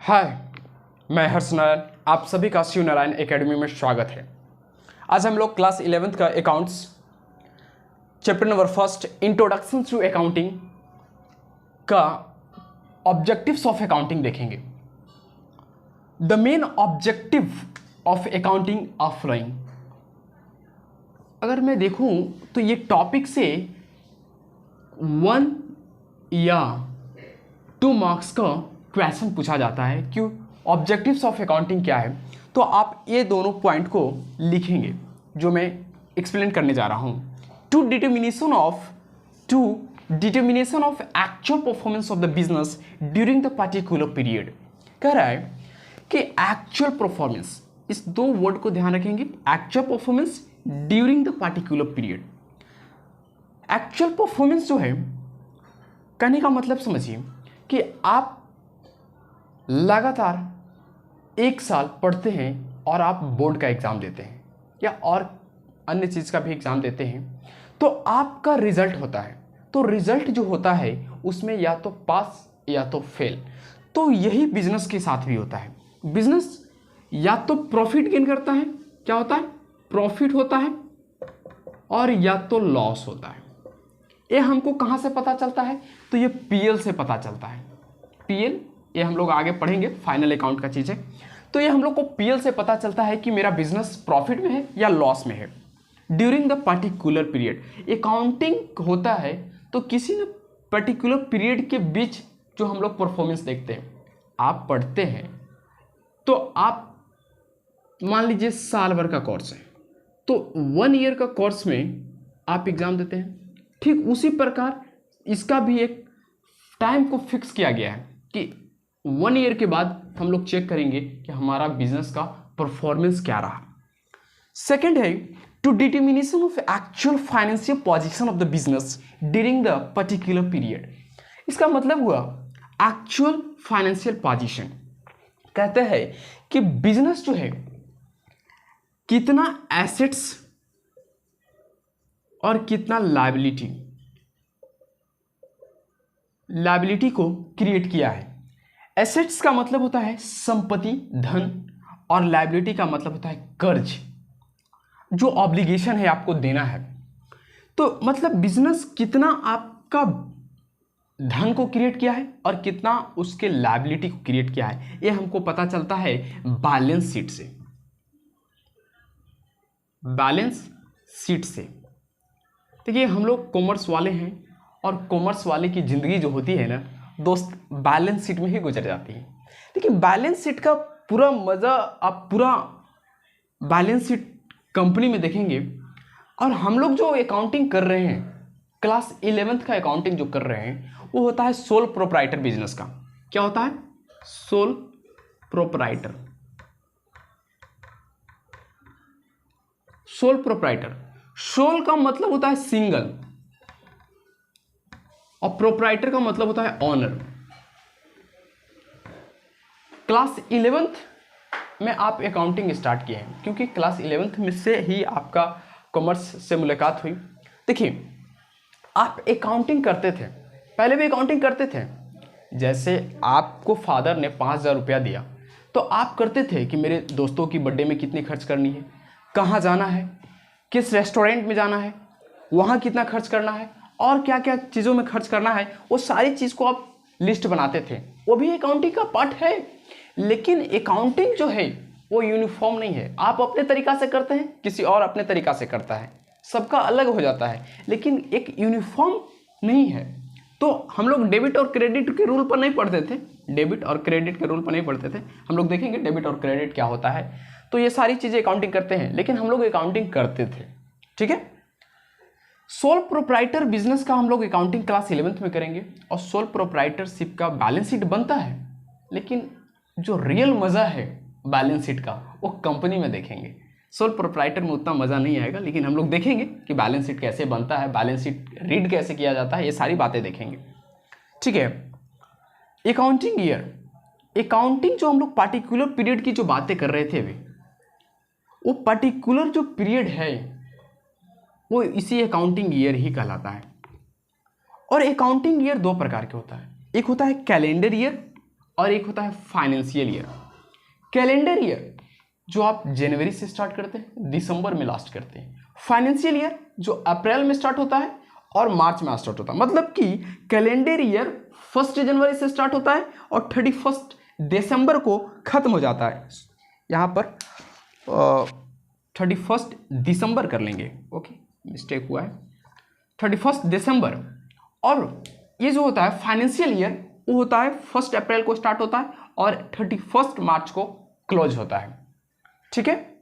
हाय, मैं हर्ष नारायण, आप सभी का शिव नारायण एकेडमी में स्वागत है। आज हम लोग क्लास 11th का accounts chapter number 1 introduction to accounting का ऑब्जेक्टिव्स ऑफ अकाउंटिंग देखेंगे। The main objective of accounting are following. अगर मैं देखूं तो ये टॉपिक से 1 या 2 मार्क्स का क्वेश्चन पूछा जाता है। क्यों? ऑब्जेक्टिव्स ऑफ अकाउंटिंग क्या है, तो आप ये दोनों पॉइंट को लिखेंगे जो मैं एक्सप्लेन करने जा रहा हूँ। To determination of actual performance of the business during the particular period. कह रहा है कि एक्चुअल परफॉर्मेंस, इस 2 वर्ड को ध्यान रखेंगे, actual performance during the particular period. Actual performance जो है, कहने का मतलब समझिए कि आप लगातार 1 साल पढ़ते हैं और आप बोर्ड का एग्ज़ाम देते हैं या और अन्य चीज़ का भी एग्ज़ाम देते हैं, तो आपका रिजल्ट होता है। तो रिजल्ट जो होता है उसमें या तो पास या तो फेल। तो यही बिजनेस के साथ भी होता है। बिजनेस या तो प्रॉफिट गेन करता है, क्या होता है? प्रॉफिट होता है, और या तो लॉस होता है। ये हमको कहाँ से पता चलता है? तो ये पीएल से पता चलता है। पीएल, ये हम लोग आगे पढ़ेंगे, फाइनल अकाउंट का चीज़ है। तो ये हम लोग को पीएल से पता चलता है कि मेरा बिजनेस प्रॉफिट में है या लॉस में है during the particular period. Accounting होता है तो किसी न पर्टिकुलर पीरियड के बीच जो हम लोग परफॉर्मेंस देखते हैं। आप पढ़ते हैं तो आप मान लीजिए साल भर का कोर्स है, तो 1 ईयर का कोर्स में आप एग्ज़ाम देते हैं। ठीक उसी प्रकार इसका भी एक टाइम को फिक्स किया गया है कि 1 ईयर के बाद हम लोग चेक करेंगे कि हमारा बिजनेस का परफॉर्मेंस क्या रहा। सेकंड है to determination of actual financial position of the business during the particular period. इसका मतलब हुआ एक्चुअल फाइनेंशियल पोजीशन। कहते हैं कि बिजनेस जो है कितना एसेट्स और कितना लायबिलिटी को क्रिएट किया है। एसेट्स का मतलब होता है संपत्ति, धन, और लायबिलिटी का मतलब होता है कर्ज, जो ऑब्लिगेशन है आपको देना है। तो मतलब बिजनेस कितना आपका धन को क्रिएट किया है और कितना उसके लायबिलिटी को क्रिएट किया है, ये हमको पता चलता है बैलेंस शीट से। बैलेंस शीट से देखिए, हम लोग कॉमर्स वाले हैं और कॉमर्स वाले की ज़िंदगी जो होती है ना दोस्त, बैलेंस शीट में ही गुजर जाती है। लेकिन बैलेंस शीट का पूरा मज़ा आप पूरा बैलेंस शीट कंपनी में देखेंगे। और हम लोग जो अकाउंटिंग कर रहे हैं, क्लास 11th का अकाउंटिंग जो कर रहे हैं, वो होता है सोल प्रोप्राइटर बिजनेस का। क्या होता है? Sole proprietor. Sole proprietor, sole का मतलब होता है सिंगल और प्रोप्राइटर का मतलब होता है ऑनर। क्लास 11th में आप अकाउंटिंग स्टार्ट किए हैं, क्योंकि क्लास 11th में से ही आपका कॉमर्स से मुलाकात हुई। देखिए, आप अकाउंटिंग करते थे, पहले भी अकाउंटिंग करते थे। जैसे आपको फादर ने 5,000 रुपया दिया, तो आप करते थे कि मेरे दोस्तों की बर्थडे में कितनी खर्च करनी है, कहाँ जाना है, किस रेस्टोरेंट में जाना है, वहाँ कितना खर्च करना है, और क्या क्या चीज़ों में खर्च करना है, वो सारी चीज़ को आप लिस्ट बनाते थे। वो भी अकाउंटिंग का पार्ट है। लेकिन अकाउंटिंग जो है वो यूनिफॉर्म नहीं है। आप अपने तरीक़ा से करते हैं, किसी और अपने तरीक़ा से करता है, सबका अलग हो जाता है, लेकिन एक यूनिफॉर्म नहीं है। तो हम लोग डेबिट और क्रेडिट के रूल पर नहीं पढ़ते थे, डेबिट और क्रेडिट के रूल पर नहीं पढ़ते थे। हम लोग देखेंगे डेबिट और क्रेडिट क्या होता है। तो ये सारी चीज़ें अकाउंटिंग करते हैं, लेकिन हम लोग अकाउंटिंग करते थे। ठीक है। सोल प्रोप्राइटर बिजनेस का हम लोग अकाउंटिंग क्लास 11th में करेंगे, और सोल प्रोप्राइटरशिप का बैलेंस शीट बनता है। लेकिन जो रियल मज़ा है बैलेंस शीट का, वो कंपनी में देखेंगे। सोल प्रोप्राइटर में उतना मज़ा नहीं आएगा, लेकिन हम लोग देखेंगे कि बैलेंस शीट कैसे बनता है, बैलेंस शीट रीड कैसे किया जाता है, ये सारी बातें देखेंगे। ठीक है। अकाउंटिंग ईयर, अकाउंटिंग जो हम लोग पार्टिकुलर पीरियड की जो बातें कर रहे थे अभी, वो पर्टिकुलर जो पीरियड है वो इसी अकाउंटिंग ईयर ही कहलाता है। और अकाउंटिंग ईयर 2 प्रकार के होता है। एक होता है कैलेंडर ईयर और एक होता है फाइनेंशियल ईयर। कैलेंडर ईयर जो आप जनवरी से स्टार्ट करते हैं, दिसंबर में लास्ट करते हैं। फाइनेंशियल ईयर जो अप्रैल में स्टार्ट होता है और मार्च में स्टार्ट होता है। मतलब कि कैलेंडर ईयर 1 जनवरी से स्टार्ट होता है और 31 दिसंबर को खत्म हो जाता है। यहाँ पर 31 दिसंबर कर लेंगे, ओके मिस्टेक हुआ है, 31 दिसंबर। और ये जो होता है फाइनेंशियल ईयर वो होता है 1 अप्रैल को स्टार्ट होता है और 31 मार्च को क्लोज होता है। ठीक है।